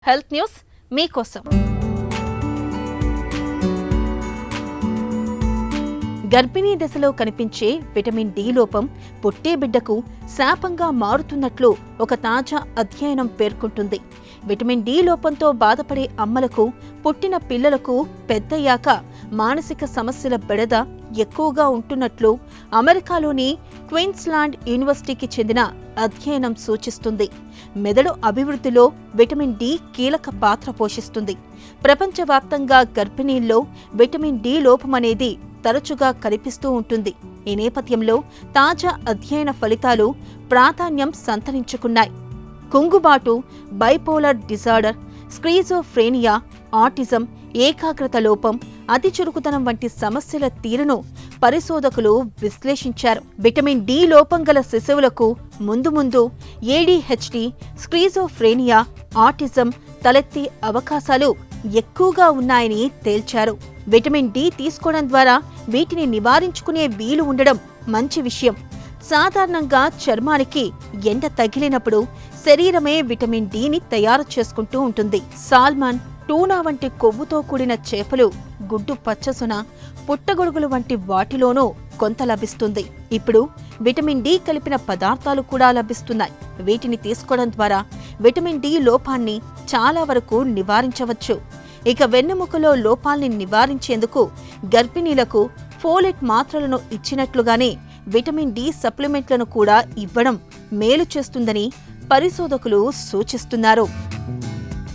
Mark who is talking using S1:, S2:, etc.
S1: Health news మీకోసం. గర్భిణీ దశలో కనిపించే విటమిన్ డి లోపం పుట్టే బిడ్డకు శాపంగా మారుతున్నట్లు ఒక తాజా అధ్యయనం పేర్కొంటుంది. విటమిన్ డి లోపంతో బాధపడే అమ్మలకు, పుట్టిన పిల్లలకు పెద్దయ్యాక మానసిక సమస్యల బెడద ఎక్కువగా ఉంటున్నట్లు అమెరికాలోని క్వీన్స్లాండ్ యూనివర్సిటీకి చెందిన అధ్యయనం సూచిస్తుంది. మెదడు అభివృద్ధిలో విటమిన్ డి కీలక పాత్ర పోషిస్తుంది. ప్రపంచవ్యాప్తంగా గర్భిణీల్లో విటమిన్ డి లోపమనేది తరచుగా కనిపిస్తూ ఉంటుంది. ఈ నేపథ్యంలో తాజా అధ్యయన ఫలితాలు ప్రాధాన్యం సంతరించుకున్నాయి. కుంగుబాటు, బైపోలర్ డిజార్డర్, స్క్రీజోఫ్రేనియా, ఆటిజం, ఏకాగ్రత లోపం, అతి చురుకుతనం వంటి సమస్యల తీరును పరిశోధకులు విశ్లేషించారు. విటమిన్ డి లోపం గల శిశువులకు ముందు ఏడీహెచ్డీ, స్క్రీజోఫ్రేనియా, ఆటిజం తలెత్తే అవకాశాలు ఎక్కువగా ఉన్నాయని తేల్చారు. విటమిన్ డి తీసుకోవడం ద్వారా వీటిని నివారించుకునే వీలు ఉండడం మంచి విషయం. సాధారణంగా చర్మానికి ఎండ తగిలినప్పుడు శరీరమే విటమిన్ డిని తయారు చేసుకుంటూ ఉంటుంది. సాల్మన్, టూనా వంటి కొవ్వుతో కూడిన చేపలు, గుడ్డు పచ్చసొన, పుట్టగొడుగులు వంటి వాటిలోనూ కొంత లభిస్తుంది. ఇప్పుడు విటమిన్ డి కలిపిన పదార్థాలు కూడా లభిస్తున్నాయి. వీటిని తీసుకోవడం ద్వారా విటమిన్ డి లోపాన్ని చాలా వరకు నివారించవచ్చు. ఇక వెన్నెముకలో లోపాల్ని నివారించేందుకు గర్భిణీలకు ఫోలెట్ మాత్రలను ఇచ్చినట్లుగానే విటమిన్ డి సప్లిమెంట్లను కూడా ఇవ్వడం మేలు చేస్తుందని పరిశోధకులు సూచిస్తున్నారు.